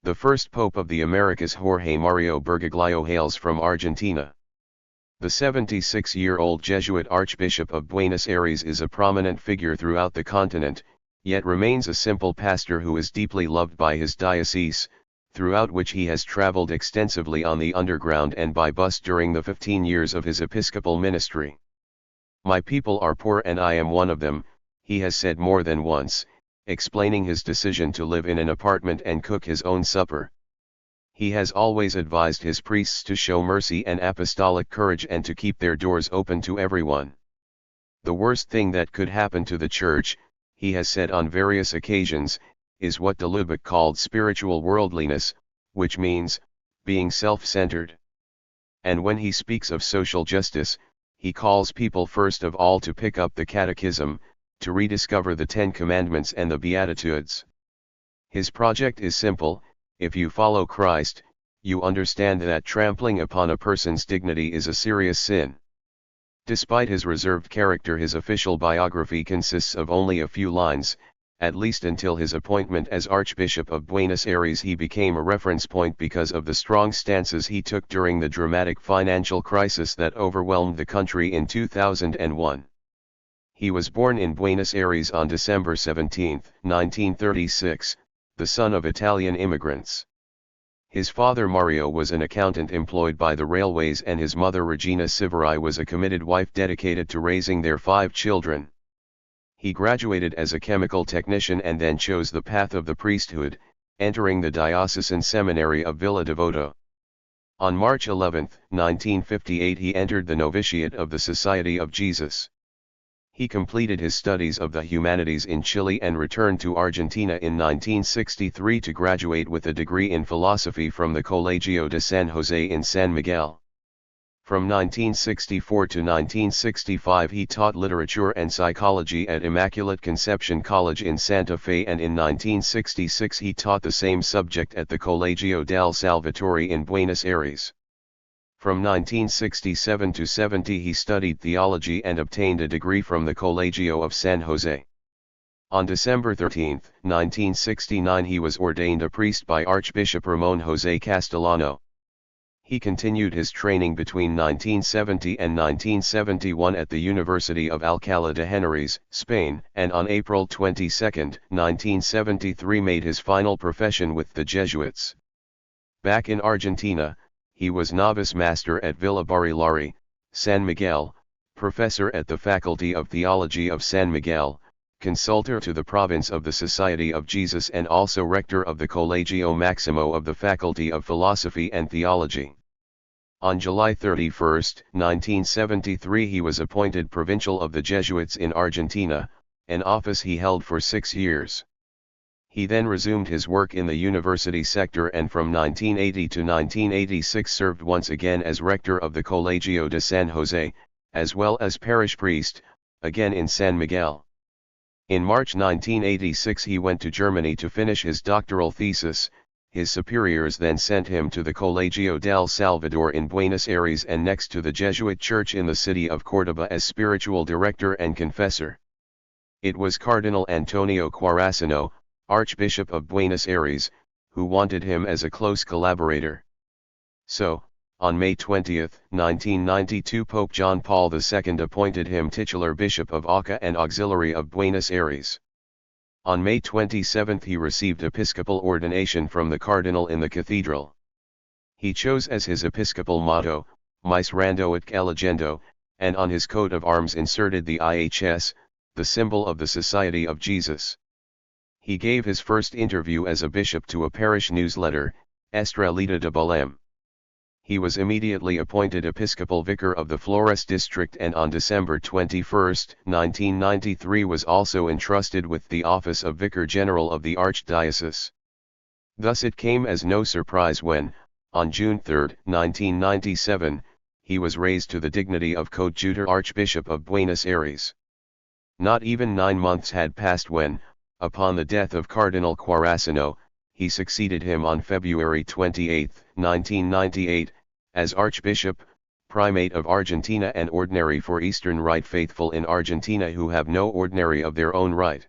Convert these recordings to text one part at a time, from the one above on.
The first Pope of the Americas, Jorge Mario Bergoglio, hails from Argentina. The 76-year-old Jesuit Archbishop of Buenos Aires is a prominent figure throughout the continent, yet remains a simple pastor who is deeply loved by his diocese, throughout which he has traveled extensively on the underground and by bus during the 15 years of his episcopal ministry. "My people are poor and I am one of them," he has said more than once, explaining his decision to live in an apartment and cook his own supper. He has always advised his priests to show mercy and apostolic courage and to keep their doors open to everyone. "The worst thing that could happen to the Church," he has said on various occasions, "is what de Lubac called spiritual worldliness, which means being self-centered." And when he speaks of social justice, he calls people first of all to pick up the Catechism, to rediscover the Ten Commandments and the Beatitudes. His project is simple: if you follow Christ, you understand that trampling upon a person's dignity is a serious sin. Despite his reserved character, his official biography consists of only a few lines. At least until his appointment as Archbishop of Buenos Aires, he became a reference point because of the strong stances he took during the dramatic financial crisis that overwhelmed the country in 2001. He was born in Buenos Aires on December 17, 1936, the son of Italian immigrants. His father Mario was an accountant employed by the railways, and his mother Regina Sivari was a committed wife dedicated to raising their 5 children. He graduated as a chemical technician and then chose the path of the priesthood, entering the diocesan seminary of Villa Devoto. On March 11, 1958, he entered the novitiate of the Society of Jesus. He completed his studies of the humanities in Chile and returned to Argentina in 1963 to graduate with a degree in philosophy from the Colegio de San Jose in San Miguel. From 1964 to 1965 he taught literature and psychology at Immaculate Conception College in Santa Fe, and in 1966 he taught the same subject at the Colegio del Salvatore in Buenos Aires. From 1967 to 70 he studied theology and obtained a degree from the Colegio of San Jose. On December 13, 1969 he was ordained a priest by Archbishop Ramon José Castellano. He continued his training between 1970 and 1971 at the University of Alcalá de Henares, Spain, and on April 22, 1973 made his final profession with the Jesuits. Back in Argentina, he was novice master at Villa Barilari, San Miguel, professor at the Faculty of Theology of San Miguel, consultor to the province of the Society of Jesus, and also rector of the Colegio Maximo of the Faculty of Philosophy and Theology. On July 31, 1973 he was appointed provincial of the Jesuits in Argentina, an office he held for 6 years. He then resumed his work in the university sector and from 1980 to 1986 served once again as rector of the Colegio de San Jose, as well as parish priest, again in San Miguel. In March 1986 he went to Germany to finish his doctoral thesis. His superiors then sent him to the Colegio del Salvador in Buenos Aires and next to the Jesuit church in the city of Córdoba as spiritual director and confessor. It was Cardinal Antonio Quarasano, Archbishop of Buenos Aires, who wanted him as a close collaborator. So, on May 20, 1992 Pope John Paul II appointed him titular Bishop of Oca and Auxiliary of Buenos Aires. On May 27 he received episcopal ordination from the cardinal in the cathedral. He chose as his episcopal motto, Miserando et elegendo, and on his coat of arms inserted the IHS, the symbol of the Society of Jesus. He gave his first interview as a bishop to a parish newsletter, Estrelita de Belém. He was immediately appointed episcopal vicar of the Flores district and on December 21, 1993 was also entrusted with the office of Vicar General of the Archdiocese. Thus it came as no surprise when, on June 3, 1997, he was raised to the dignity of coadjutor Archbishop of Buenos Aires. Not even 9 months had passed when, upon the death of Cardinal Quarasano, he succeeded him on February 28, 1998, as Archbishop, Primate of Argentina and Ordinary for Eastern Rite faithful in Argentina who have no ordinary of their own right.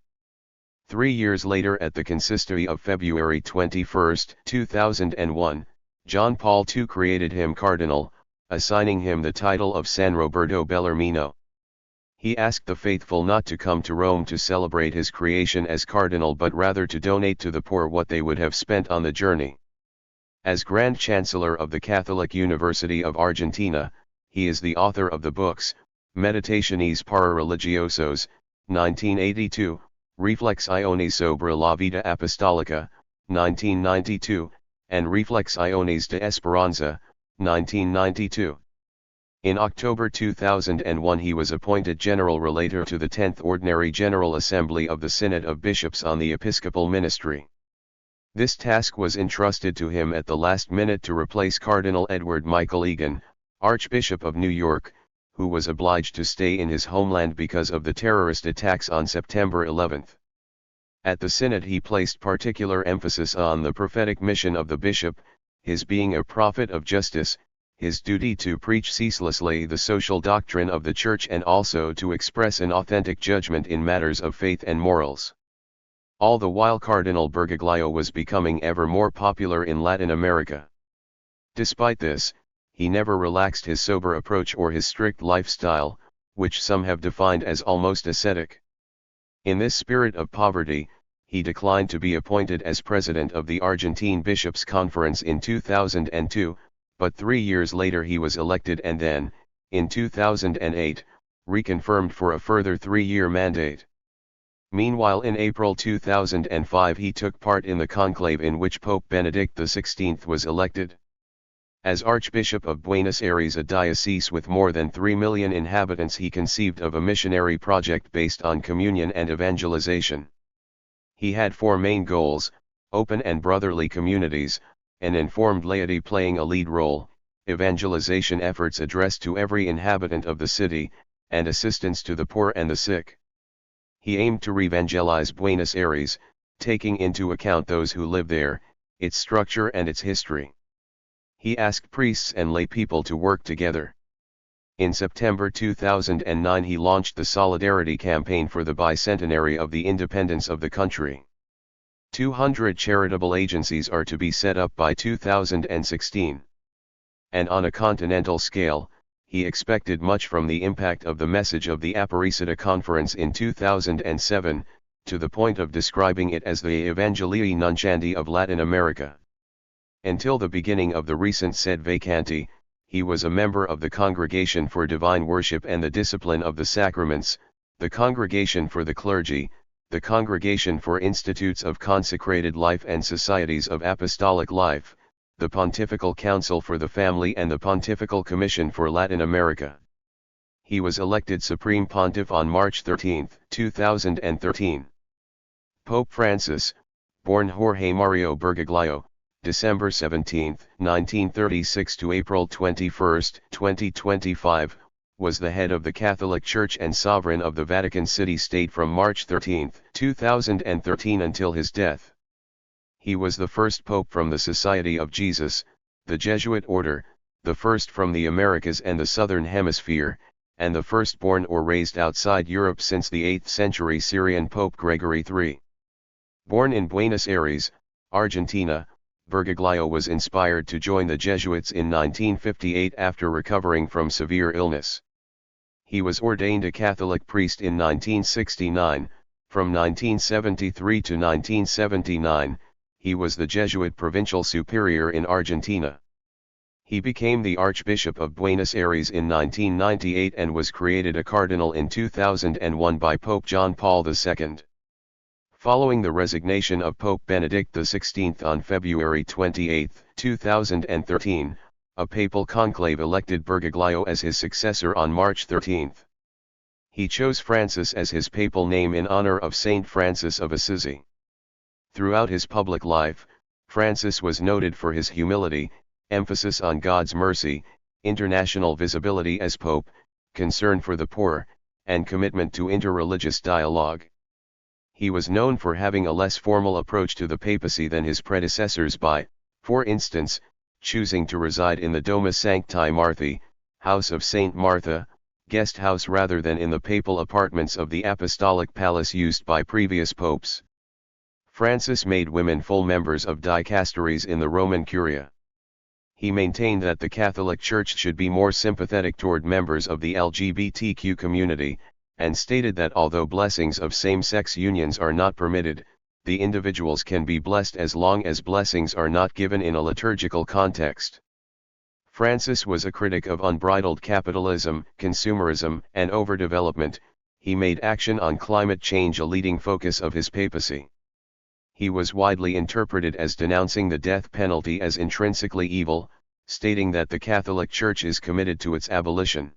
3 years later at the consistory of February 21, 2001, John Paul II created him cardinal, assigning him the title of San Roberto Bellarmino. He asked the faithful not to come to Rome to celebrate his creation as cardinal but rather to donate to the poor what they would have spent on the journey. As Grand Chancellor of the Catholic University of Argentina, he is the author of the books, Meditaciones para Religiosos, 1982, Reflexiones sobre la vida apostolica, 1992, and Reflexiones de Esperanza, 1992. In October 2001 he was appointed General Relator to the 10th Ordinary General Assembly of the Synod of Bishops on the Episcopal Ministry. This task was entrusted to him at the last minute to replace Cardinal Edward Michael Egan, Archbishop of New York, who was obliged to stay in his homeland because of the terrorist attacks on September 11. At the Synod he placed particular emphasis on the prophetic mission of the bishop, his being a prophet of justice, his duty to preach ceaselessly the social doctrine of the Church and also to express an authentic judgment in matters of faith and morals. All the while Cardinal Bergoglio was becoming ever more popular in Latin America. Despite this, he never relaxed his sober approach or his strict lifestyle, which some have defined as almost ascetic. In this spirit of poverty, he declined to be appointed as president of the Argentine Bishops' Conference in 2002, but 3 years later he was elected and then, in 2008, reconfirmed for a further 3-year mandate. Meanwhile in April 2005 he took part in the conclave in which Pope Benedict XVI was elected. As Archbishop of Buenos Aires, a diocese with more than 3 million inhabitants, he conceived of a missionary project based on communion and evangelization. He had 4 main goals: open and brotherly communities, an informed laity playing a lead role, evangelization efforts addressed to every inhabitant of the city, and assistance to the poor and the sick. He aimed to revangelize Buenos Aires, taking into account those who live there, its structure and its history. He asked priests and lay people to work together. In September 2009 he launched the Solidarity Campaign for the bicentenary of the independence of the country. 200 charitable agencies are to be set up by 2016. And on a continental scale, he expected much from the impact of the message of the Aparecida Conference in 2007, to the point of describing it as the Evangelii Nunciandi of Latin America. Until the beginning of the recent sed vacante, he was a member of the Congregation for Divine Worship and the Discipline of the Sacraments, the Congregation for the Clergy, the Congregation for Institutes of Consecrated Life and Societies of Apostolic Life, the Pontifical Council for the Family and the Pontifical Commission for Latin America. He was elected Supreme Pontiff on March 13, 2013. Pope Francis, born Jorge Mario Bergoglio, December 17, 1936 to April 21, 2025, was the head of the Catholic Church and sovereign of the Vatican City-State from March 13, 2013 until his death. He was the first pope from the Society of Jesus, the Jesuit order, the first from the Americas and the Southern Hemisphere, and the first born or raised outside Europe since the 8th century Syrian Pope Gregory III. Born in Buenos Aires, Argentina, Bergoglio was inspired to join the Jesuits in 1958 after recovering from severe illness. He was ordained a Catholic priest in 1969, from 1973 to 1979, he was the Jesuit provincial superior in Argentina. He became the Archbishop of Buenos Aires in 1998 and was created a cardinal in 2001 by Pope John Paul II. Following the resignation of Pope Benedict XVI on February 28, 2013, a papal conclave elected Bergoglio as his successor on March 13. He chose Francis as his papal name in honor of Saint Francis of Assisi. Throughout his public life, Francis was noted for his humility, emphasis on God's mercy, international visibility as pope, concern for the poor, and commitment to interreligious dialogue. He was known for having a less formal approach to the papacy than his predecessors by, for instance, choosing to reside in the Domus Sancti Marthae, House of Saint Martha, guest house rather than in the papal apartments of the Apostolic Palace used by previous popes. Francis made women full members of dicasteries in the Roman Curia. He maintained that the Catholic Church should be more sympathetic toward members of the LGBTQ community, and stated that although blessings of same-sex unions are not permitted, the individuals can be blessed as long as blessings are not given in a liturgical context. Francis was a critic of unbridled capitalism, consumerism, and overdevelopment. He made action on climate change a leading focus of his papacy. He was widely interpreted as denouncing the death penalty as intrinsically evil, stating that the Catholic Church is committed to its abolition.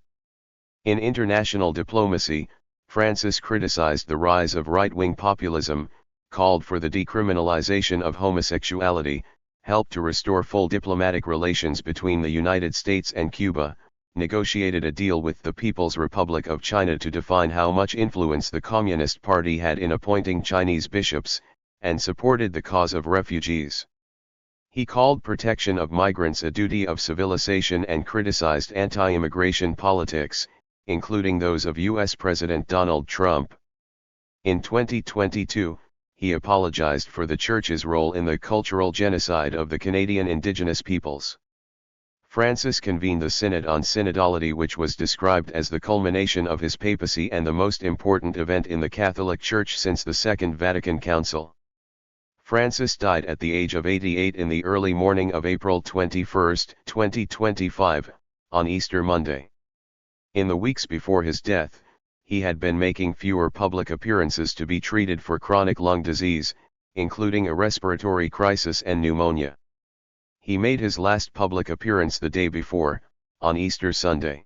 In international diplomacy, Francis criticized the rise of right-wing populism, called for the decriminalization of homosexuality, helped to restore full diplomatic relations between the United States and Cuba, negotiated a deal with the People's Republic of China to define how much influence the Communist Party had in appointing Chinese bishops, and supported the cause of refugees. He called protection of migrants a duty of civilization and criticized anti-immigration politics, including those of U.S. President Donald Trump. In 2022, he apologized for the Church's role in the cultural genocide of the Canadian Indigenous peoples. Francis convened the Synod on Synodality, which was described as the culmination of his papacy and the most important event in the Catholic Church since the Second Vatican Council. Francis died at the age of 88 in the early morning of April 21, 2025, on Easter Monday. In the weeks before his death, he had been making fewer public appearances to be treated for chronic lung disease, including a respiratory crisis and pneumonia. He made his last public appearance the day before, on Easter Sunday.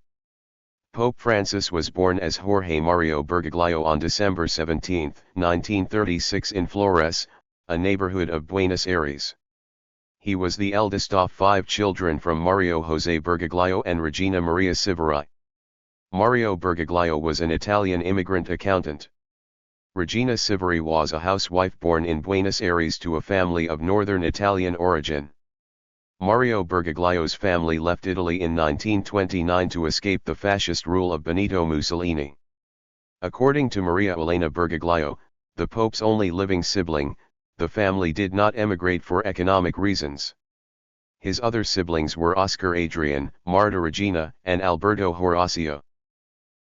Pope Francis was born as Jorge Mario Bergoglio on December 17, 1936 in Flores, a neighborhood of Buenos Aires. He was the eldest of 5 children from Mario José Bergoglio and Regina Maria Siveri. Mario Bergoglio was an Italian immigrant accountant. Regina Siveri was a housewife born in Buenos Aires to a family of northern Italian origin. Mario Bergoglio's family left Italy in 1929 to escape the fascist rule of Benito Mussolini. According to Maria Elena Bergoglio, the Pope's only living sibling, the family did not emigrate for economic reasons. His other siblings were Oscar Adrian, Marta Regina, and Alberto Horacio.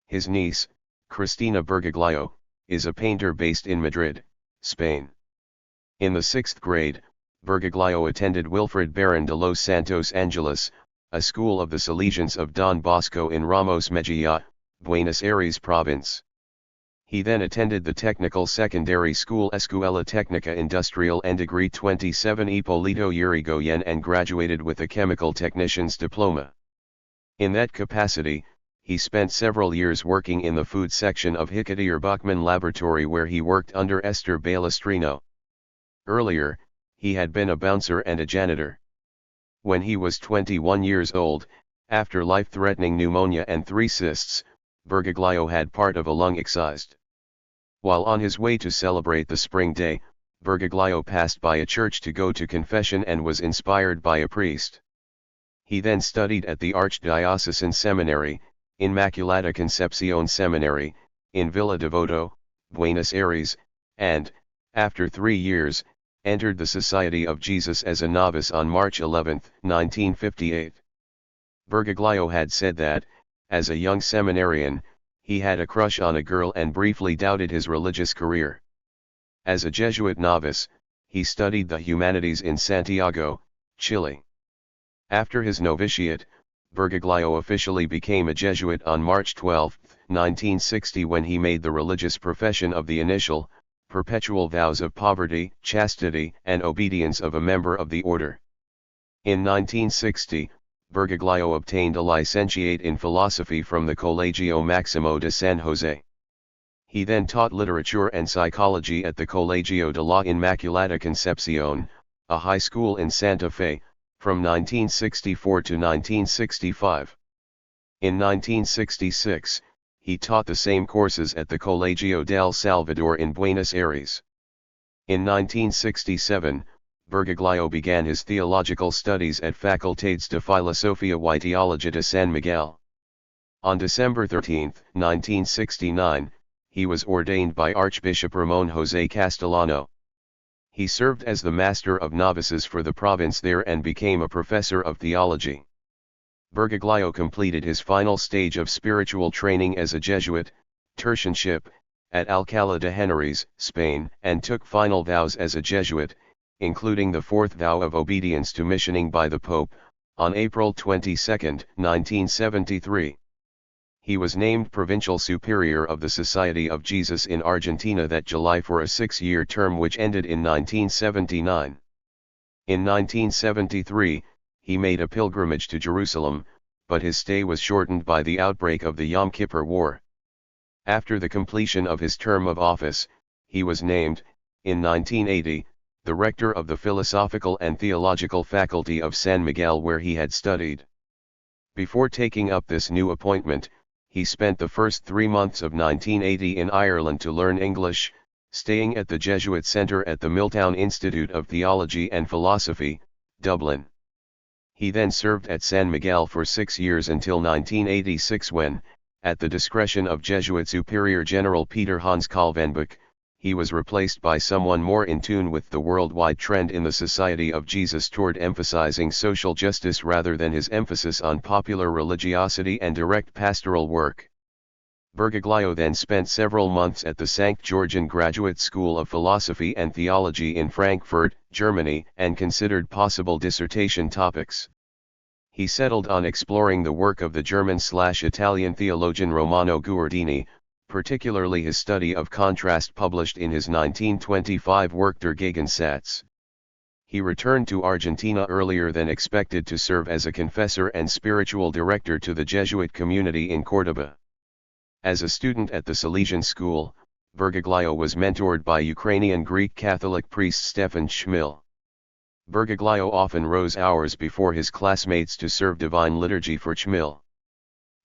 His niece, Cristina Bergoglio, is a painter based in Madrid, Spain. In the 6th grade, Bergoglio attended Wilfrid Barón de los Santos Angeles, a school of the Salesians of Don Bosco in Ramos Mejia, Buenos Aires province. He then attended the technical secondary school Escuela Técnica Industrial and degree 27 Hipólito Yrigoyen and graduated with a chemical technician's diploma. In that capacity, he spent several years working in the food section of Hicketeer Buchmann Laboratory, where he worked under Esther Balestrino. Earlier, he had been a bouncer and a janitor. When he was 21 years old, after life-threatening pneumonia and 3 cysts, Bergoglio had part of a lung excised. While on his way to celebrate the spring day, Bergoglio passed by a church to go to confession and was inspired by a priest. He then studied at the Archdiocesan Seminary, Inmaculada Concepcion Seminary, in Villa Devoto, Buenos Aires, and, after 3 years, entered the Society of Jesus as a novice on March 11, 1958. Bergoglio had said that, as a young seminarian, he had a crush on a girl and briefly doubted his religious career. As a Jesuit novice, he studied the humanities in Santiago, Chile. After his novitiate, Bergoglio officially became a Jesuit on March 12, 1960, when he made the religious profession of the initial, perpetual vows of poverty, chastity, and obedience of a member of the order. In 1960, Bergoglio obtained a licentiate in philosophy from the Colegio Máximo de San Jose. He then taught literature and psychology at the Colegio de la Inmaculada Concepcion, a high school in Santa Fe, from 1964 to 1965. In 1966, he taught the same courses at the Colegio del Salvador in Buenos Aires. In 1967, Bergoglio began his theological studies at Facultades de Filosofía y Teología de San Miguel. On December 13, 1969, he was ordained by Archbishop Ramón José Castellano. He served as the master of novices for the province there and became a professor of theology. Bergoglio completed his final stage of spiritual training as a Jesuit, tertianship, at Alcalá de Henares, Spain, and took final vows as a Jesuit, including the fourth vow of obedience to missioning by the Pope, on April 22, 1973. He was named Provincial Superior of the Society of Jesus in Argentina that July for a 6-year term which ended in 1979. In 1973, he made a pilgrimage to Jerusalem, but his stay was shortened by the outbreak of the Yom Kippur War. After the completion of his term of office, he was named, in 1980, the rector of the Philosophical and Theological Faculty of San Miguel where he had studied. Before taking up this new appointment, he spent the first 3 months of 1980 in Ireland to learn English, staying at the Jesuit Centre at the Milltown Institute of Theology and Philosophy, Dublin. He then served at San Miguel for 6 years until 1986 when, at the discretion of Jesuit Superior General Peter Hans Kalvenbach, he was replaced by someone more in tune with the worldwide trend in the Society of Jesus toward emphasizing social justice rather than his emphasis on popular religiosity and direct pastoral work. Bergoglio then spent several months at the St. Georgian Graduate School of Philosophy and Theology in Frankfurt, Germany, and considered possible dissertation topics. He settled on exploring the work of the German/Italian theologian Romano Guardini, particularly his study of contrast published in his 1925 work Der Gegensatz. He returned to Argentina earlier than expected to serve as a confessor and spiritual director to the Jesuit community in Córdoba. As a student at the Salesian School, Bergoglio was mentored by Ukrainian Greek Catholic priest Stefan Schmil. Bergoglio often rose hours before his classmates to serve divine liturgy for Schmil.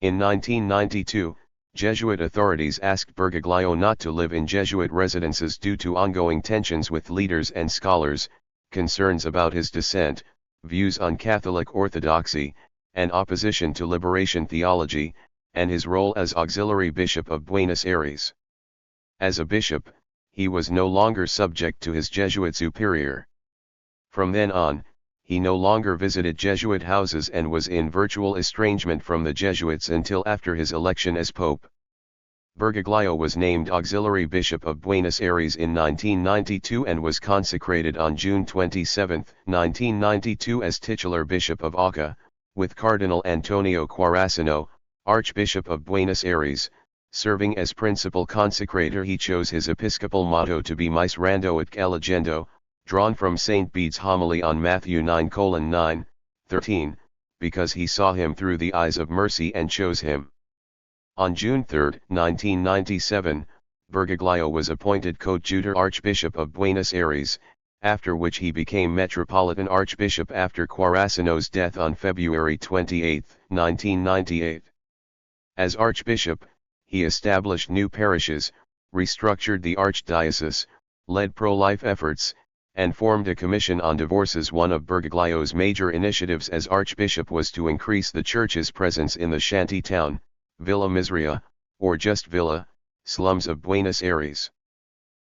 In 1992, Jesuit authorities asked Bergoglio not to live in Jesuit residences due to ongoing tensions with leaders and scholars, concerns about his dissent, views on Catholic orthodoxy, and opposition to liberation theology, and his role as auxiliary bishop of Buenos Aires. As a bishop, he was no longer subject to his Jesuit superior. From then on, he no longer visited Jesuit houses and was in virtual estrangement from the Jesuits until after his election as Pope. Bergoglio was named Auxiliary Bishop of Buenos Aires in 1992 and was consecrated on June 27, 1992 as titular Bishop of Auca, with Cardinal Antonio Quarasino, Archbishop of Buenos Aires, serving as principal consecrator. He chose his episcopal motto to be Miserando et elegendo, drawn from St. Bede's homily on Matthew 9:9-13, because he saw him through the eyes of mercy and chose him. On June 3, 1997, Bergoglio was appointed coadjutor Archbishop of Buenos Aires, after which he became Metropolitan Archbishop after Quarasino's death on February 28, 1998. As Archbishop, he established new parishes, restructured the archdiocese, led pro-life efforts, and formed a commission on divorces. One of Bergoglio's major initiatives as Archbishop was to increase the Church's presence in the shanty town, Villa Miseria, or just Villa, slums of Buenos Aires.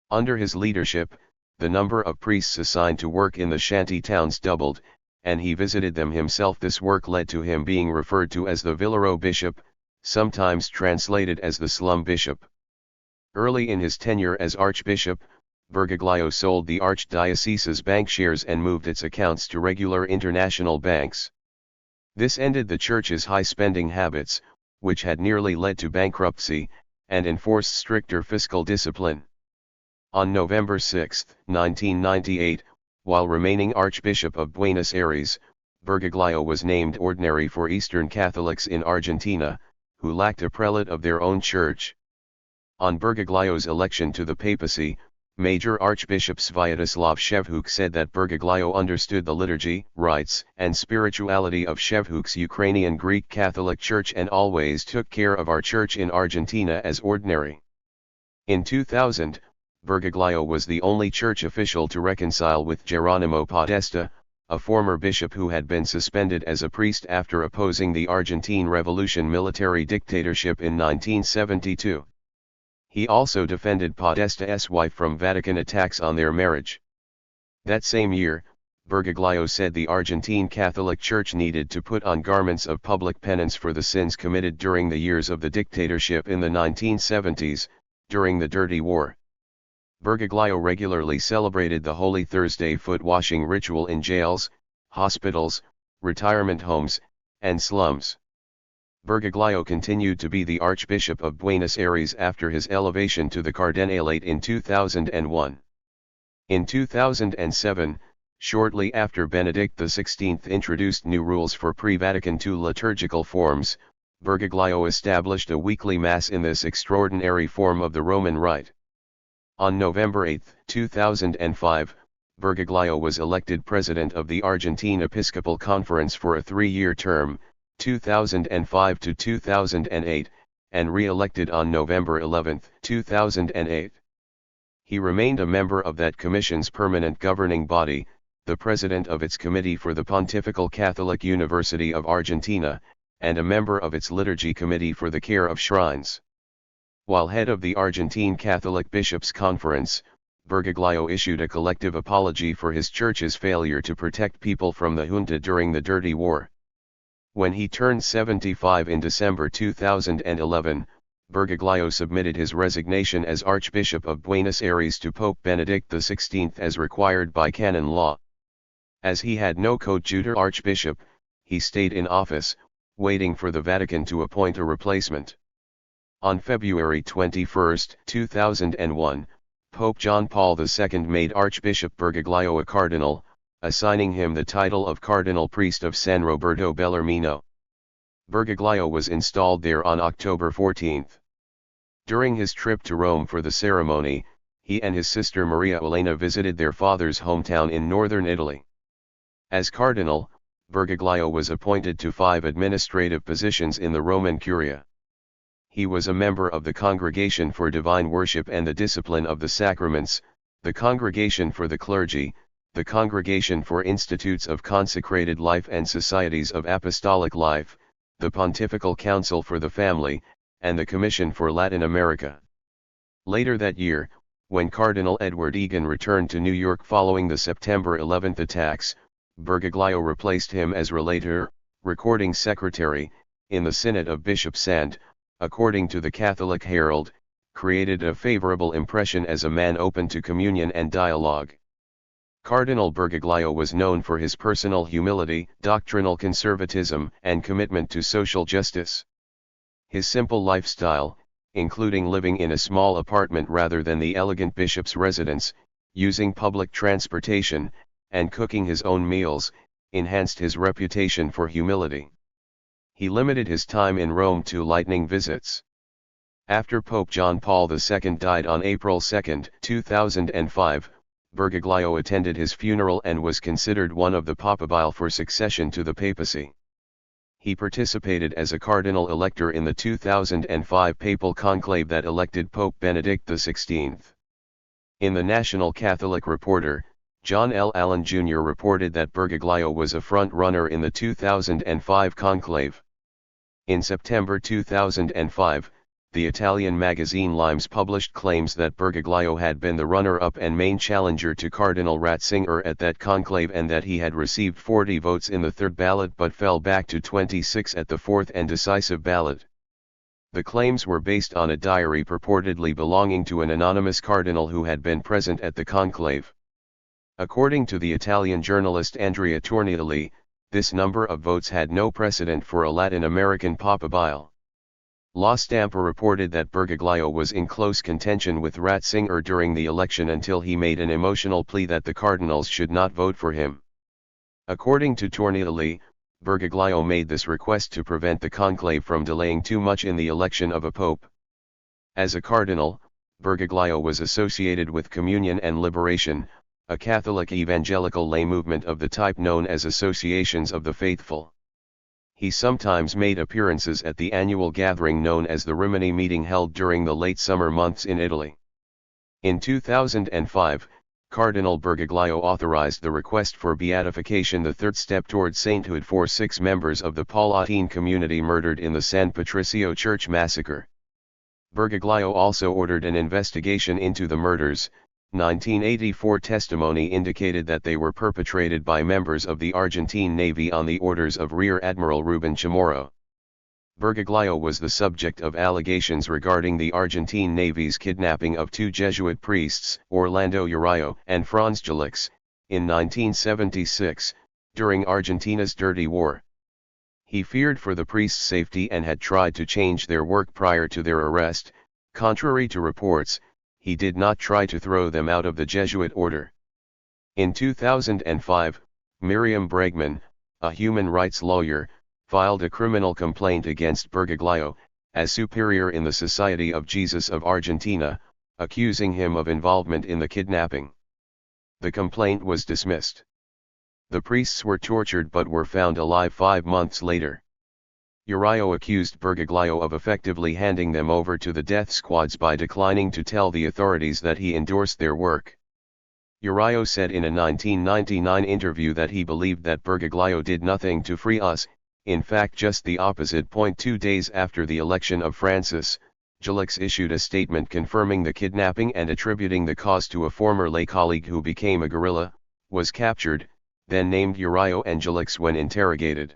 Under his leadership, the number of priests assigned to work in the shanty towns doubled, and he visited them himself. This work led to him being referred to as the Villero Bishop, sometimes translated as the Slum Bishop. Early in his tenure as Archbishop, Bergoglio sold the archdiocese's bank shares and moved its accounts to regular international banks. This ended the Church's high-spending habits, which had nearly led to bankruptcy, and enforced stricter fiscal discipline. On November 6, 1998, while remaining Archbishop of Buenos Aires, Bergoglio was named ordinary for Eastern Catholics in Argentina, who lacked a prelate of their own church. On Bergoglio's election to the papacy, Major Archbishop Sviatoslav Shevchuk said that Bergoglio understood the liturgy, rites, and spirituality of Shevchuk's Ukrainian Greek Catholic Church and always took care of our church in Argentina as ordinary. In 2000, Bergoglio was the only church official to reconcile with Geronimo Podesta, a former bishop who had been suspended as a priest after opposing the Argentine Revolution military dictatorship in 1972. He also defended Podesta's wife from Vatican attacks on their marriage. That same year, Bergoglio said the Argentine Catholic Church needed to put on garments of public penance for the sins committed during the years of the dictatorship in the 1970s, during the Dirty War. Bergoglio regularly celebrated the Holy Thursday foot-washing ritual in jails, hospitals, retirement homes, and slums. Bergoglio continued to be the Archbishop of Buenos Aires after his elevation to the cardinalate in 2001. In 2007, shortly after Benedict XVI introduced new rules for pre-Vatican II liturgical forms, Bergoglio established a weekly Mass in this extraordinary form of the Roman Rite. On November 8, 2005, Bergoglio was elected president of the Argentine Episcopal Conference for a 3-year term, 2005 to 2008, and re-elected on November 11, 2008. He remained a member of that commission's permanent governing body, the president of its Committee for the Pontifical Catholic University of Argentina, and a member of its Liturgy Committee for the Care of Shrines. While head of the Argentine Catholic Bishops' Conference, Bergoglio issued a collective apology for his church's failure to protect people from the junta during the Dirty War. When he turned 75 in December 2011, Bergoglio submitted his resignation as Archbishop of Buenos Aires to Pope Benedict XVI as required by canon law. As he had no coadjutor archbishop, he stayed in office, waiting for the Vatican to appoint a replacement. On February 21, 2001, Pope John Paul II made Archbishop Bergoglio a cardinal, assigning him the title of Cardinal Priest of San Roberto Bellarmino. Bergoglio was installed there on October 14. During his trip to Rome for the ceremony, he and his sister Maria Elena visited their father's hometown in northern Italy. As cardinal, Bergoglio was appointed to 5 administrative positions in the Roman Curia. He was a member of the Congregation for Divine Worship and the Discipline of the Sacraments, the Congregation for the Clergy, the Congregation for Institutes of Consecrated Life and Societies of Apostolic Life, the Pontifical Council for the Family, and the Commission for Latin America. Later that year, when Cardinal Edward Egan returned to New York following the September 11 attacks, Bergoglio replaced him as relator, recording secretary, in the Synod of Bishops and, according to the Catholic Herald, created a favorable impression as a man open to communion and dialogue. Cardinal Bergoglio was known for his personal humility, doctrinal conservatism, and commitment to social justice. His simple lifestyle, including living in a small apartment rather than the elegant bishop's residence, using public transportation, and cooking his own meals, enhanced his reputation for humility. He limited his time in Rome to lightning visits. After Pope John Paul II died on April 2, 2005, Bergoglio attended his funeral and was considered one of the papabile for succession to the papacy. He participated as a cardinal elector in the 2005 papal conclave that elected Pope Benedict XVI. In the National Catholic Reporter, John L. Allen Jr. reported that Bergoglio was a front-runner in the 2005 conclave. In September 2005, the Italian magazine Limes published claims that Bergoglio had been the runner-up and main challenger to Cardinal Ratzinger at that conclave and that he had received 40 votes in the third ballot but fell back to 26 at the fourth and decisive ballot. The claims were based on a diary purportedly belonging to an anonymous cardinal who had been present at the conclave. According to the Italian journalist Andrea Tornielli, this number of votes had no precedent for a Latin American papabile. La Stampa reported that Bergoglio was in close contention with Ratzinger during the election until he made an emotional plea that the cardinals should not vote for him. According to Tornielli, Bergoglio made this request to prevent the conclave from delaying too much in the election of a pope. As a cardinal, Bergoglio was associated with Communion and Liberation, a Catholic evangelical lay movement of the type known as Associations of the Faithful. He sometimes made appearances at the annual gathering known as the Rimini meeting held during the late summer months in Italy. In 2005, Cardinal Bergoglio authorized the request for beatification, the third step toward sainthood, for 6 members of the Paulatine community murdered in the San Patricio Church massacre. Bergoglio also ordered an investigation into the murders, 1984 testimony indicated that they were perpetrated by members of the Argentine Navy on the orders of Rear Admiral Ruben Chamorro. Bergoglio was the subject of allegations regarding the Argentine Navy's kidnapping of two Jesuit priests, Orlando Urillo and Franz Jolix, in 1976, during Argentina's Dirty War. He feared for the priests' safety and had tried to change their work prior to their arrest. Contrary to reports, he did not try to throw them out of the Jesuit order. In 2005, Miriam Bregman, a human rights lawyer, filed a criminal complaint against Bergoglio, as superior in the Society of Jesus of Argentina, accusing him of involvement in the kidnapping. The complaint was dismissed. The priests were tortured but were found alive 5 months later. Urillo accused Bergoglio of effectively handing them over to the death squads by declining to tell the authorities that he endorsed their work. Urillo said in a 1999 interview that he believed that Bergoglio did nothing to free us, in fact just the opposite. 2 days after the election of Francis, Jolix issued a statement confirming the kidnapping and attributing the cause to a former lay colleague who became a guerrilla, was captured, then named Urillo and Jolix when interrogated.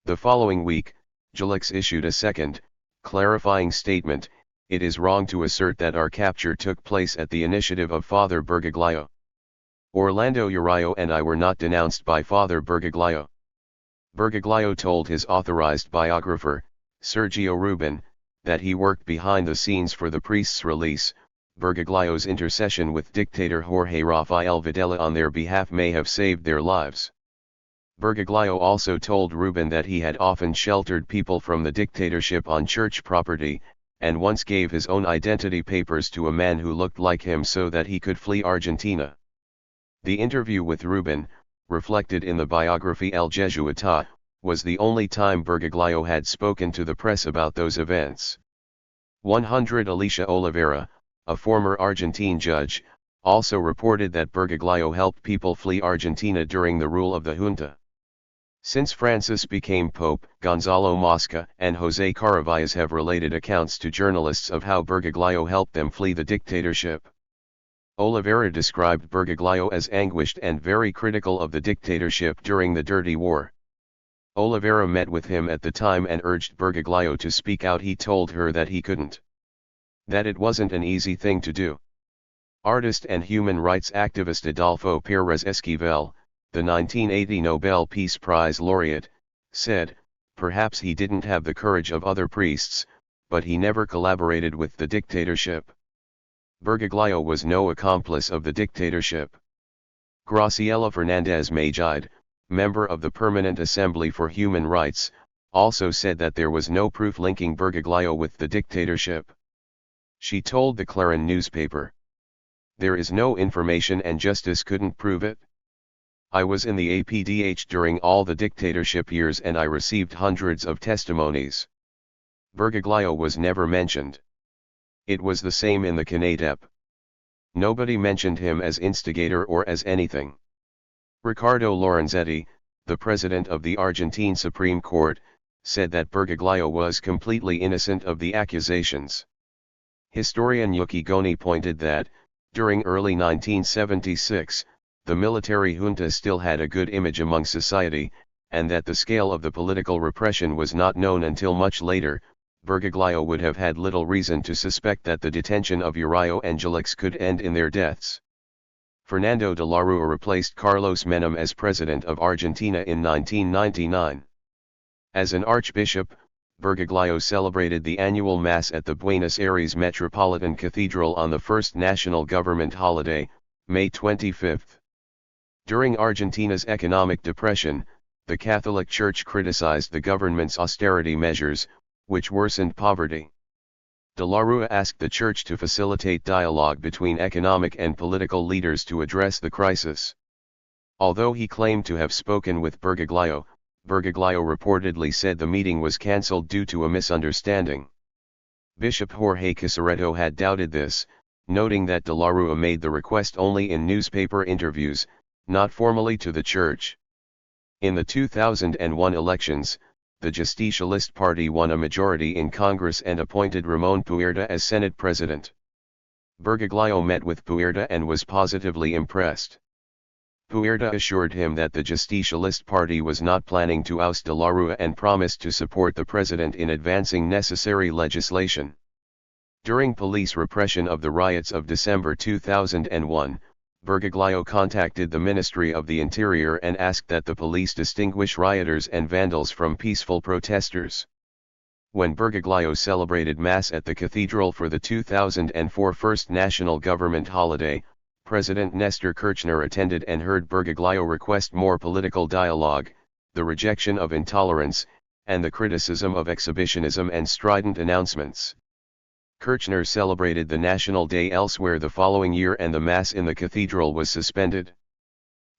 The following week, Jolix issued a second, clarifying statement: "It is wrong to assert that our capture took place at the initiative of Father Bergoglio. Orlando Urillo and I were not denounced by Father Bergoglio." Bergoglio told his authorized biographer, Sergio Rubin, that he worked behind the scenes for the priests' release. Bergoglio's intercession with dictator Jorge Rafael Videla on their behalf may have saved their lives. Bergoglio also told Rubin that he had often sheltered people from the dictatorship on church property, and once gave his own identity papers to a man who looked like him so that he could flee Argentina. The interview with Rubin, reflected in the biography El Jesuita, was the only time Bergoglio had spoken to the press about those events. 100 Alicia Oliveira, a former Argentine judge, also reported that Bergoglio helped people flee Argentina during the rule of the junta. Since Francis became Pope, Gonzalo Mosca and José Caravallas have related accounts to journalists of how Bergoglio helped them flee the dictatorship. Oliveira described Bergoglio as anguished and very critical of the dictatorship during the Dirty War. Oliveira met with him at the time and urged Bergoglio to speak out. He told her that he couldn't. That it wasn't an easy thing to do. Artist and human rights activist Adolfo Pérez Esquivel, the 1980 Nobel Peace Prize laureate, said, "Perhaps he didn't have the courage of other priests, but he never collaborated with the dictatorship." Bergoglio was no accomplice of the dictatorship. Graciela Fernandez Magide, member of the Permanent Assembly for Human Rights, also said that there was no proof linking Bergoglio with the dictatorship. She told the Clarín newspaper, "There is no information and justice couldn't prove it. I was in the APDH during all the dictatorship years and I received hundreds of testimonies. Bergoglio was never mentioned. It was the same in the CNADEP. Nobody mentioned him as instigator or as anything." Ricardo Lorenzetti, the president of the Argentine Supreme Court, said that Bergoglio was completely innocent of the accusations. Historian Yuki Goni pointed that, during early 1976, the military junta still had a good image among society, and that the scale of the political repression was not known until much later. Bergoglio would have had little reason to suspect that the detention of Urillo and Jolix could end in their deaths. Fernando de la Rúa replaced Carlos Menem as president of Argentina in 1999. As an archbishop, Bergoglio celebrated the annual Mass at the Buenos Aires Metropolitan Cathedral on the first national government holiday, May 25. During Argentina's economic depression, the Catholic Church criticized the government's austerity measures, which worsened poverty. De la Rúa asked the Church to facilitate dialogue between economic and political leaders to address the crisis. Although he claimed to have spoken with Bergoglio, Bergoglio reportedly said the meeting was cancelled due to a misunderstanding. Bishop Jorge Casareto had doubted this, noting that de la Rúa made the request only in newspaper interviews, not formally to the Church. In the 2001 elections, the Justicialist Party won a majority in Congress and appointed Ramon Puerta as Senate President. Bergoglio met with Puerta and was positively impressed. Puerta assured him that the Justicialist party was not planning to oust de la Rua and promised to support the president in advancing necessary legislation. During police repression of the riots of December 2001, Bergoglio contacted the Ministry of the Interior and asked that the police distinguish rioters and vandals from peaceful protesters. When Bergoglio celebrated Mass at the cathedral for the 2004 first national government holiday, President Nestor Kirchner attended and heard Bergoglio request more political dialogue, the rejection of intolerance, and the criticism of exhibitionism and strident announcements. Kirchner celebrated the National Day elsewhere the following year and the Mass in the cathedral was suspended.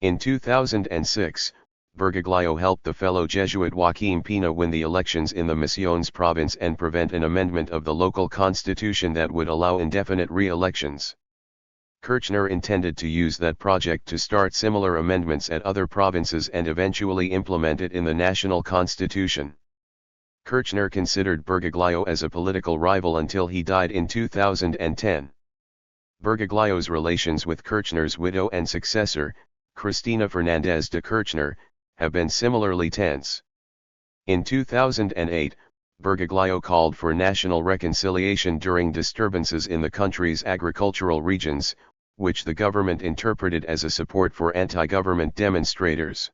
In 2006, Bergoglio helped the fellow Jesuit Joaquim Pina win the elections in the Misiones province and prevent an amendment of the local constitution that would allow indefinite re-elections. Kirchner intended to use that project to start similar amendments at other provinces and eventually implement it in the national constitution. Kirchner considered Bergoglio as a political rival until he died in 2010. Bergoglio's relations with Kirchner's widow and successor, Cristina Fernandez de Kirchner, have been similarly tense. In 2008, Bergoglio called for national reconciliation during disturbances in the country's agricultural regions, which the government interpreted as a support for anti-government demonstrators.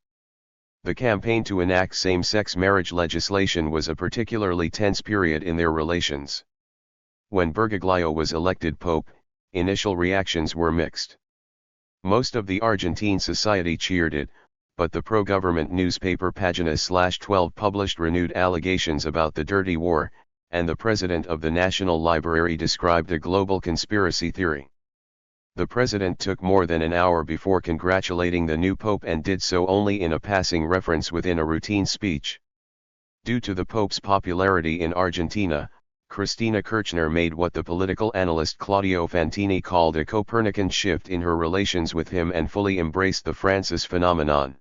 The campaign to enact same-sex marriage legislation was a particularly tense period in their relations. When Bergoglio was elected pope, initial reactions were mixed. Most of the Argentine society cheered it, but the pro-government newspaper Páginas/12 published renewed allegations about the dirty war, and the president of the National Library described a global conspiracy theory. The president took more than an hour before congratulating the new pope and did so only in a passing reference within a routine speech. Due to the pope's popularity in Argentina, Cristina Kirchner made what the political analyst Claudio Fantini called a Copernican shift in her relations with him and fully embraced the Francis phenomenon.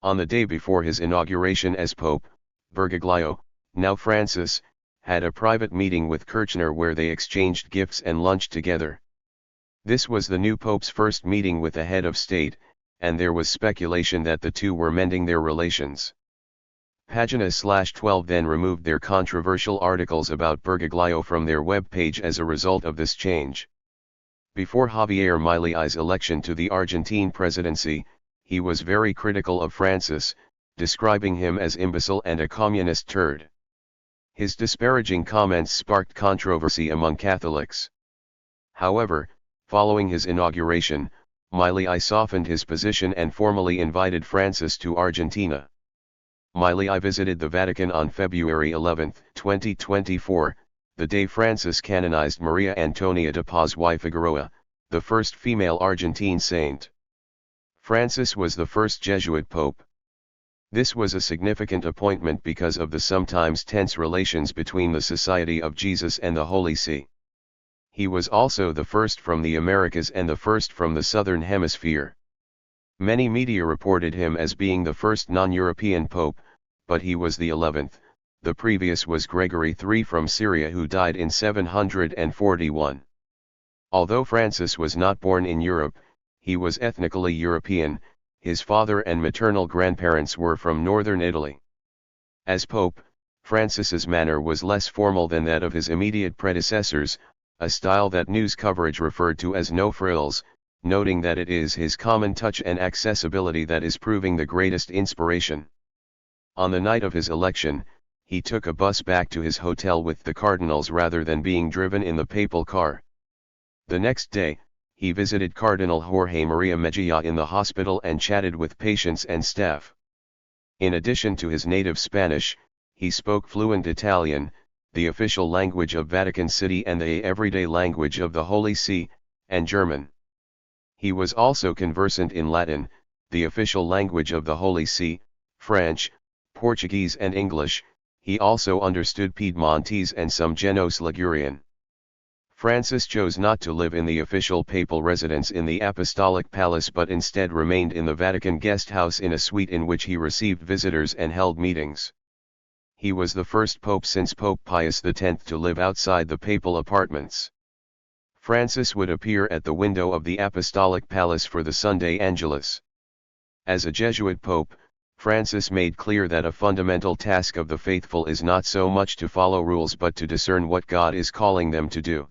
On the day before his inauguration as pope, Bergoglio, now Francis, had a private meeting with Kirchner where they exchanged gifts and lunched together. This was the new pope's first meeting with the head of state, and there was speculation that the two were mending their relations. Páginas/12 then removed their controversial articles about Bergoglio from their web page as a result of this change. Before Javier Milei's election to the Argentine presidency, he was very critical of Francis, describing him as imbecile and a communist turd. His disparaging comments sparked controversy among Catholics. However, following his inauguration, Milei softened his position and formally invited Francis to Argentina. Milei visited the Vatican on February 11, 2024, the day Francis canonized Maria Antonia de Paz y Figueroa, the first female Argentine saint. Francis was the first Jesuit pope. This was a significant appointment because of the sometimes tense relations between the Society of Jesus and the Holy See. He was also the first from the Americas and the first from the Southern Hemisphere. Many media reported him as being the first non-European pope, but he was the 11th. The previous was Gregory III from Syria who died in 741. Although Francis was not born in Europe, he was ethnically European. His father and maternal grandparents were from northern Italy. As pope, Francis's manner was less formal than that of his immediate predecessors, a style that news coverage referred to as no frills, noting that it is his common touch and accessibility that is proving the greatest inspiration. On the night of his election, he took a bus back to his hotel with the cardinals rather than being driven in the papal car. The next day, he visited Cardinal Jorge Mario Bergoglio in the hospital and chatted with patients and staff. In addition to his native Spanish, he spoke fluent Italian, the official language of Vatican City and the everyday language of the Holy See, and German. He was also conversant in Latin, the official language of the Holy See, French, Portuguese and English. He also understood Piedmontese and some Genoese Ligurian. Francis chose not to live in the official papal residence in the Apostolic Palace but instead remained in the Vatican guest house in a suite in which he received visitors and held meetings. He was the first pope since Pope Pius X to live outside the papal apartments. Francis would appear at the window of the Apostolic Palace for the Sunday Angelus. As a Jesuit pope, Francis made clear that a fundamental task of the faithful is not so much to follow rules but to discern what God is calling them to do.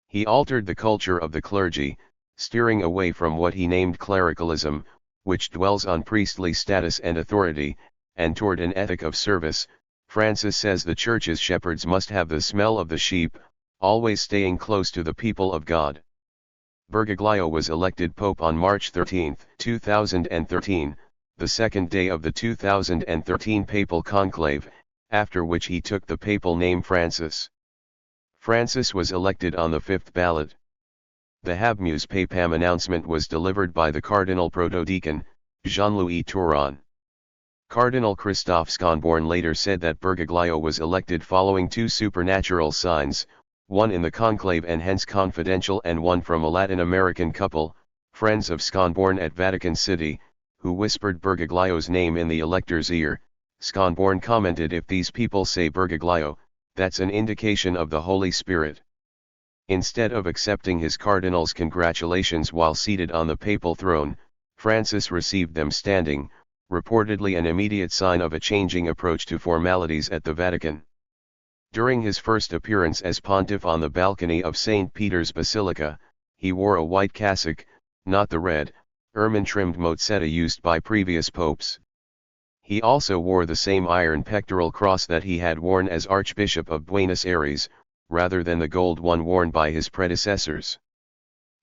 He altered the culture of the clergy, steering away from what he named clericalism, which dwells on priestly status and authority, and toward an ethic of service. Francis says the Church's shepherds must have the smell of the sheep, always staying close to the people of God. Bergoglio was elected Pope on March 13, 2013, the second day of the 2013 papal conclave, after which he took the papal name Francis. Francis was elected on the fifth ballot. The Habemus Papam announcement was delivered by the Cardinal Protodeacon, Jean-Louis Touron. Cardinal Christophe Schonborn later said that Bergoglio was elected following two supernatural signs, one in the conclave and hence confidential and one from a Latin American couple, friends of Schonborn at Vatican City, who whispered Bergoglio's name in the elector's ear. Schonborn commented, "If these people say Bergoglio, that's an indication of the Holy Spirit." Instead of accepting his cardinal's congratulations while seated on the papal throne, Francis received them standing, reportedly an immediate sign of a changing approach to formalities at the Vatican. During his first appearance as pontiff on the balcony of St. Peter's Basilica, he wore a white cassock, not the red, ermine-trimmed mozzetta used by previous popes. He also wore the same iron pectoral cross that he had worn as Archbishop of Buenos Aires, rather than the gold one worn by his predecessors.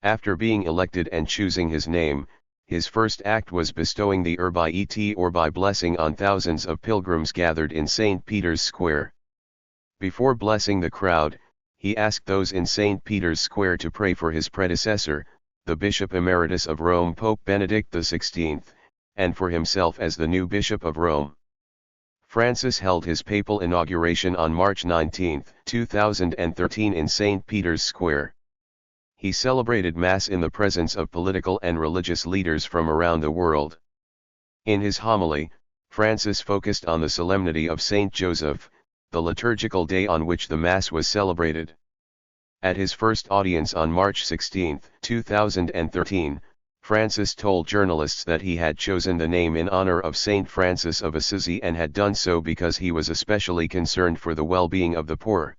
After being elected and choosing his name, his first act was bestowing the Urbi et Orbi blessing on thousands of pilgrims gathered in St. Peter's Square. Before blessing the crowd, he asked those in St. Peter's Square to pray for his predecessor, the Bishop Emeritus of Rome Pope Benedict XVI, and for himself as the new Bishop of Rome. Francis held his papal inauguration on March 19, 2013 in St. Peter's Square. He celebrated Mass in the presence of political and religious leaders from around the world. In his homily, Francis focused on the solemnity of Saint Joseph, the liturgical day on which the Mass was celebrated. At his first audience on March 16, 2013, Francis told journalists that he had chosen the name in honor of Saint Francis of Assisi and had done so because he was especially concerned for the well-being of the poor.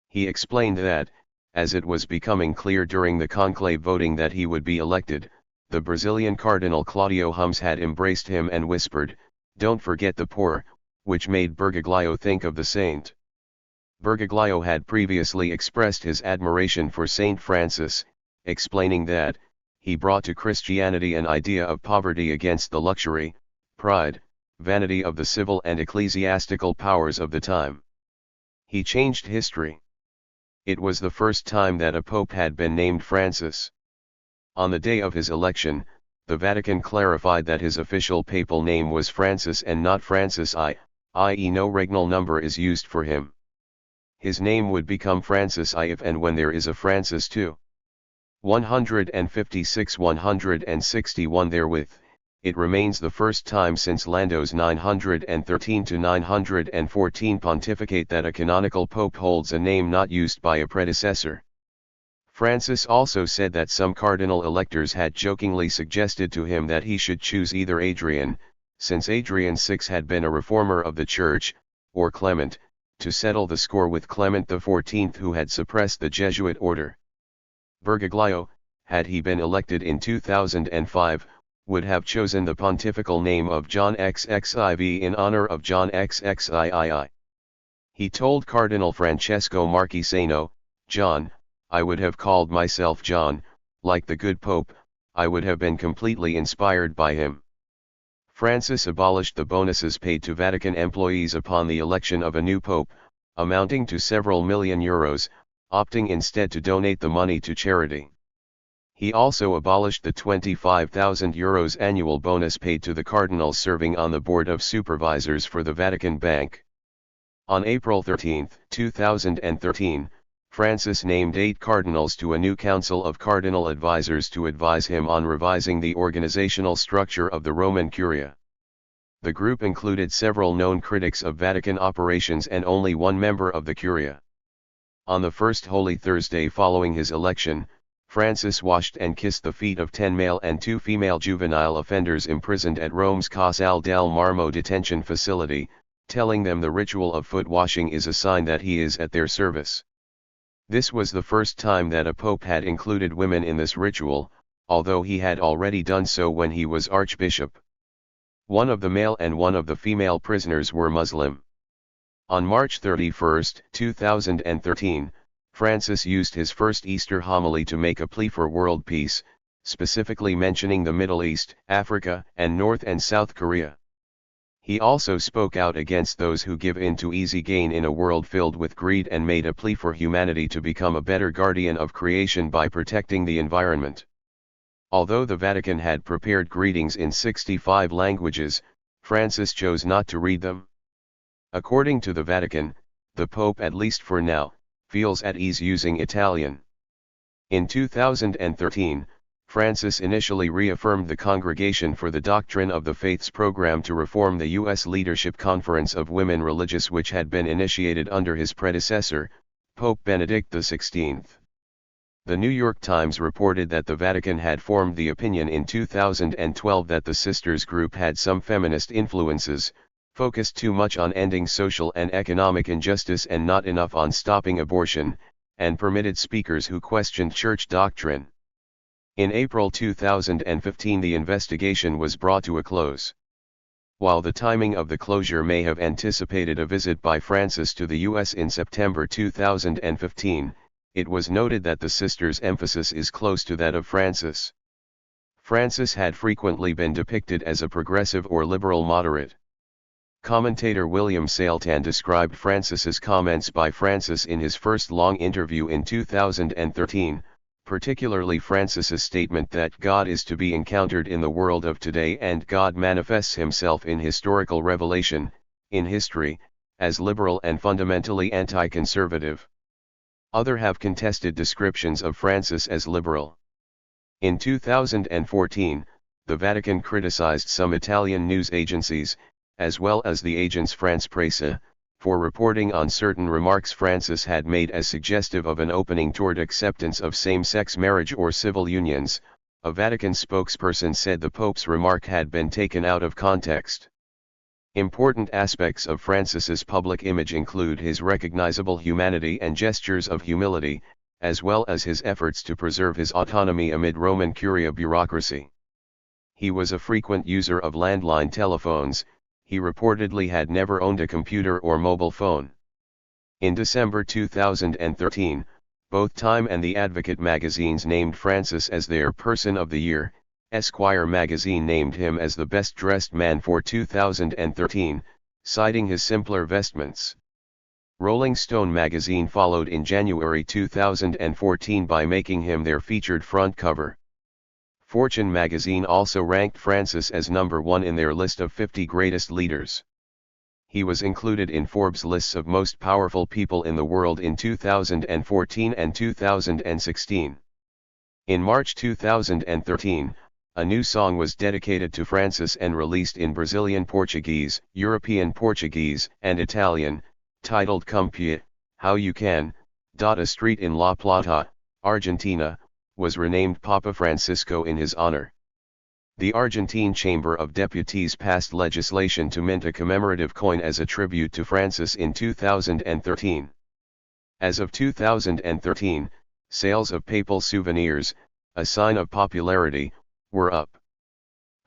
He explained that, as it was becoming clear during the conclave voting that he would be elected, the Brazilian Cardinal Claudio Hummes had embraced him and whispered, "Don't forget the poor," which made Bergoglio think of the saint. Bergoglio had previously expressed his admiration for Saint Francis, explaining that, he brought to Christianity an idea of poverty against the luxury, pride, vanity of the civil and ecclesiastical powers of the time. He changed history. It was the first time that a pope had been named Francis. On the day of his election, the Vatican clarified that his official papal name was Francis and not Francis I, i.e. no regnal number is used for him. His name would become Francis I if and when there is a Francis II. 156-161 therewith, it remains the first time since Lando's 913-914 pontificate that a canonical pope holds a name not used by a predecessor. Francis also said that some cardinal electors had jokingly suggested to him that he should choose either Adrian, since Adrian VI had been a reformer of the Church, or Clement, to settle the score with Clement XIV who had suppressed the Jesuit order. Bergoglio, had he been elected in 2005, would have chosen the pontifical name of John XXIV in honor of John XXIII. He told Cardinal Francesco Marchesano, "John, I would have called myself John, like the good Pope, I would have been completely inspired by him." Francis abolished the bonuses paid to Vatican employees upon the election of a new pope, amounting to several million euros, opting instead to donate the money to charity. He also abolished the €25,000 annual bonus paid to the cardinals serving on the Board of Supervisors for the Vatican Bank. On April 13, 2013, Francis named 8 cardinals to a new council of cardinal advisors to advise him on revising the organizational structure of the Roman Curia. The group included several known critics of Vatican operations and only one member of the Curia. On the first Holy Thursday following his election, Francis washed and kissed the feet of 10 male and 2 female juvenile offenders imprisoned at Rome's Casale del Marmo detention facility, telling them the ritual of foot washing is a sign that he is at their service. This was the first time that a pope had included women in this ritual, although he had already done so when he was archbishop. One of the male and one of the female prisoners were Muslim. On March 31, 2013, Francis used his first Easter homily to make a plea for world peace, specifically mentioning the Middle East, Africa, and North and South Korea. He also spoke out against those who give in to easy gain in a world filled with greed and made a plea for humanity to become a better guardian of creation by protecting the environment. Although the Vatican had prepared greetings in 65 languages, Francis chose not to read them. According to the Vatican, the Pope, at least for now, feels at ease using Italian. In 2013, Francis initially reaffirmed the Congregation for the Doctrine of the Faith's program to reform the U.S. Leadership Conference of Women Religious, which had been initiated under his predecessor, Pope Benedict XVI. The New York Times reported that the Vatican had formed the opinion in 2012 that the Sisters group had some feminist influences, focused too much on ending social and economic injustice and not enough on stopping abortion, and permitted speakers who questioned church doctrine. In April 2015 the investigation was brought to a close. While the timing of the closure may have anticipated a visit by Francis to the U.S. in September 2015, it was noted that the sisters' emphasis is close to that of Francis. Francis had frequently been depicted as a progressive or liberal moderate. Commentator William Sailtan described Francis's comments by Francis in his first long interview in 2013, particularly Francis's statement that God is to be encountered in the world of today and God manifests himself in historical revelation, in history, as liberal and fundamentally anti-conservative. Others have contested descriptions of Francis as liberal. In 2014, the Vatican criticized some Italian news agencies, as well as the Agence France-Presse, for reporting on certain remarks Francis had made as suggestive of an opening toward acceptance of same-sex marriage or civil unions. A Vatican spokesperson said the Pope's remark had been taken out of context. Important aspects of Francis's public image include his recognizable humanity and gestures of humility, as well as his efforts to preserve his autonomy amid Roman Curia bureaucracy. He was a frequent user of landline telephones. He reportedly had never owned a computer or mobile phone. In December 2013, both Time and The Advocate magazines named Francis as their Person of the Year. Esquire magazine named him as the best-dressed man for 2013, citing his simpler vestments. Rolling Stone magazine followed in January 2014 by making him their featured front cover. Fortune magazine also ranked Francis as number 1 in their list of 50 greatest leaders. He was included in Forbes' lists of most powerful people in the world in 2014 and 2016. In March 2013, a new song was dedicated to Francis and released in Brazilian Portuguese, European Portuguese, and Italian, titled Cumpie, How You Can. A street in La Plata, Argentina, was renamed Papa Francisco in his honor. The Argentine Chamber of Deputies passed legislation to mint a commemorative coin as a tribute to Francis in 2013. As of 2013, sales of papal souvenirs, a sign of popularity, were up.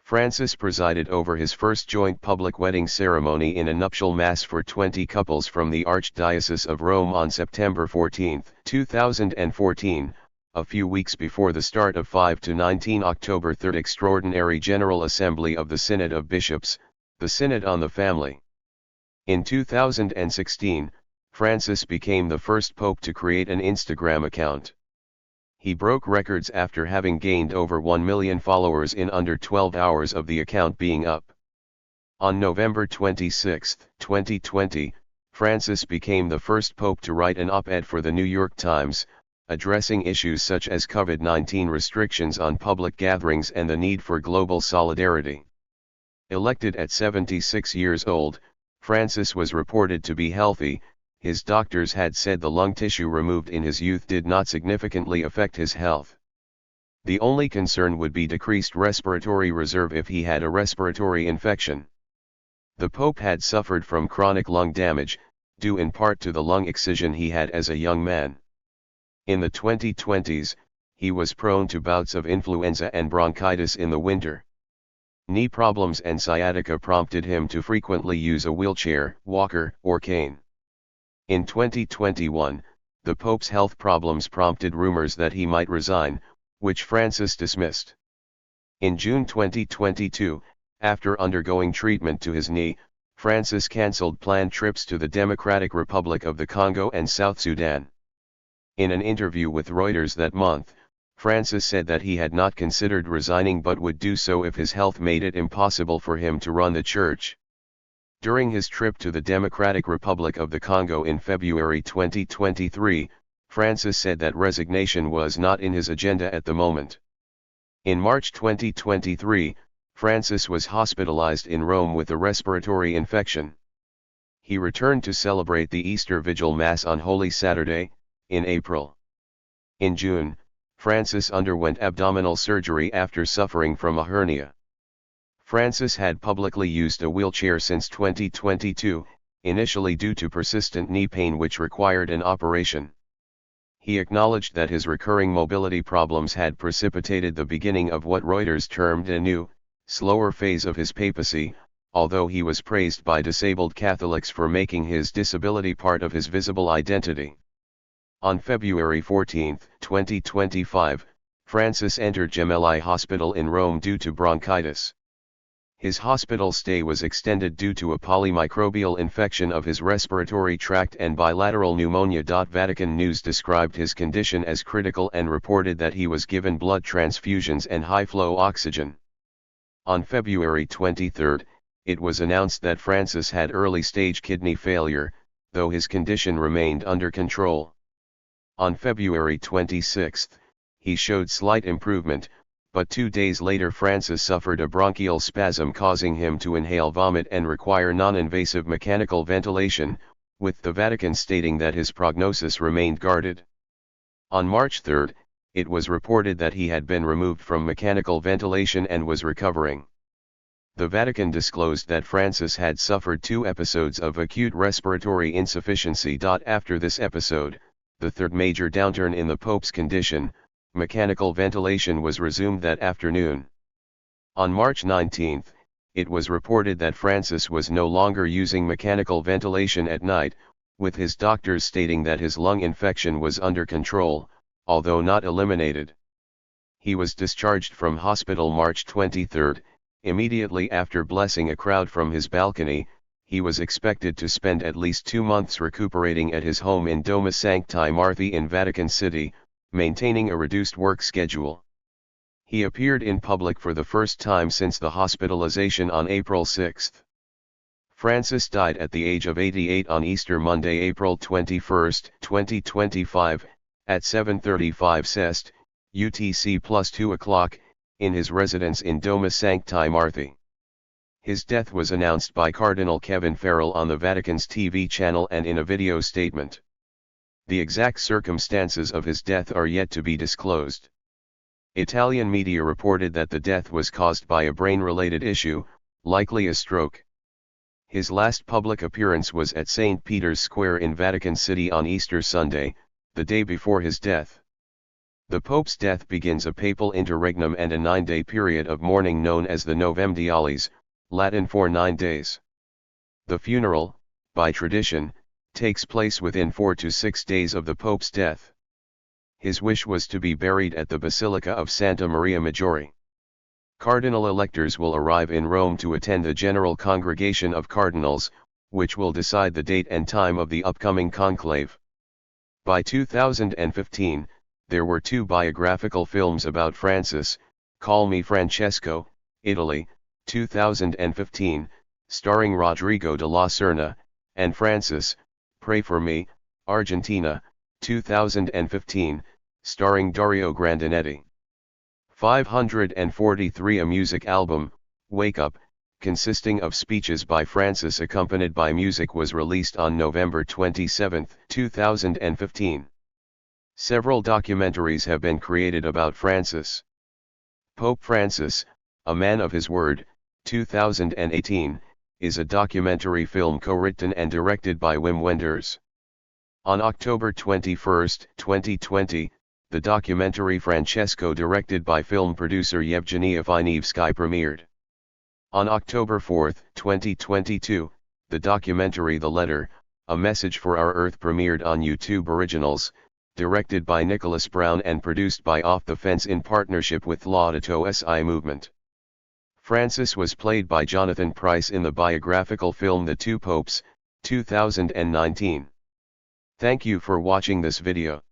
Francis presided over his first joint public wedding ceremony in a nuptial mass for 20 couples from the Archdiocese of Rome on September 14, 2014, a few weeks before the start of 5 to 19 October 3 Extraordinary General Assembly of the Synod of Bishops, the Synod on the Family. In 2016, Francis became the first pope to create an Instagram account. He broke records after having gained over 1 million followers in under 12 hours of the account being up. On November 26, 2020, Francis became the first pope to write an op-ed for the New York Times, addressing issues such as COVID-19 restrictions on public gatherings and the need for global solidarity. Elected at 76 years old, Francis was reported to be healthy. his doctors had said the lung tissue removed in his youth did not significantly affect his health. The only concern would be decreased respiratory reserve if he had a respiratory infection. The Pope had suffered from chronic lung damage, due in part to the lung excision he had as a young man. In the 2020s, he was prone to bouts of influenza and bronchitis in the winter. Knee problems and sciatica prompted him to frequently use a wheelchair, walker, or cane. In 2021, the Pope's health problems prompted rumors that he might resign, which Francis dismissed. In June 2022, after undergoing treatment to his knee, Francis cancelled planned trips to the Democratic Republic of the Congo and South Sudan. In an interview with Reuters that month, Francis said that he had not considered resigning but would do so if his health made it impossible for him to run the church. During his trip to the Democratic Republic of the Congo in February 2023, Francis said that resignation was not in his agenda at the moment. In March 2023, Francis was hospitalized in Rome with a respiratory infection. He returned to celebrate the Easter Vigil Mass on Holy Saturday, in April. In June, Francis underwent abdominal surgery after suffering from a hernia. Francis had publicly used a wheelchair since 2022, initially due to persistent knee pain which required an operation. He acknowledged that his recurring mobility problems had precipitated the beginning of what Reuters termed a new, slower phase of his papacy, although he was praised by disabled Catholics for making his disability part of his visible identity. On February 14, 2025, Francis entered Gemelli Hospital in Rome due to bronchitis. His hospital stay was extended due to a polymicrobial infection of his respiratory tract and bilateral pneumonia. Vatican News described his condition as critical and reported that he was given blood transfusions and high-flow oxygen. On February 23, it was announced that Francis had early-stage kidney failure, though his condition remained under control. On February 26, he showed slight improvement, but 2 days later Francis suffered a bronchial spasm causing him to inhale vomit and require non-invasive mechanical ventilation, with the Vatican stating that his prognosis remained guarded. On March 3, it was reported that he had been removed from mechanical ventilation and was recovering. The Vatican disclosed that Francis had suffered 2 episodes of acute respiratory insufficiency. After this episode, the third major downturn in the Pope's condition, mechanical ventilation was resumed that afternoon. On March 19, it was reported that Francis was no longer using mechanical ventilation at night, with his doctors stating that his lung infection was under control, although not eliminated. He was discharged from hospital March 23, immediately after blessing a crowd from his balcony. He was expected to spend at least 2 months recuperating at his home in Domus Sancti Marthi in Vatican City, maintaining a reduced work schedule. He appeared in public for the first time since the hospitalization on April 6. Francis died at the age of 88 on Easter Monday, April 21, 2025, at 7:35 Cest, UTC +2 o'clock, in his residence in Domus Sancti Marthi. His death was announced by Cardinal Kevin Farrell on the Vatican's TV channel and in a video statement. The exact circumstances of his death are yet to be disclosed. Italian media reported that the death was caused by a brain-related issue, likely a stroke. His last public appearance was at St. Peter's Square in Vatican City on Easter Sunday, the day before his death. The Pope's death begins a papal interregnum and a 9-day period of mourning known as the Novem Dialis, Latin for 9 days. The funeral, by tradition, takes place within 4 to 6 days of the Pope's death. His wish was to be buried at the Basilica of Santa Maria Maggiore. Cardinal electors will arrive in Rome to attend the General Congregation of Cardinals, which will decide the date and time of the upcoming conclave. By 2015, there were 2 biographical films about Francis: Call Me Francesco, Italy, 2015, starring Rodrigo de la Serna, and Francis, Pray for Me, Argentina, 2015, starring Dario Grandinetti. 543. A music album, Wake Up, consisting of speeches by Francis accompanied by music, was released on November 27, 2015. Several documentaries have been created about Francis. Pope Francis, A Man of His Word, 2018, is a documentary film co-written and directed by Wim Wenders. On October 21, 2020, the documentary Francesco, directed by film producer Yevgeny Ivanivsky, premiered. On October 4, 2022, the documentary The Letter, A Message for Our Earth premiered on YouTube Originals, directed by Nicholas Brown and produced by Off the Fence in partnership with Laudato Si Movement. Francis was played by Jonathan Pryce in the biographical film The Two Popes, 2019. Thank you for watching this video.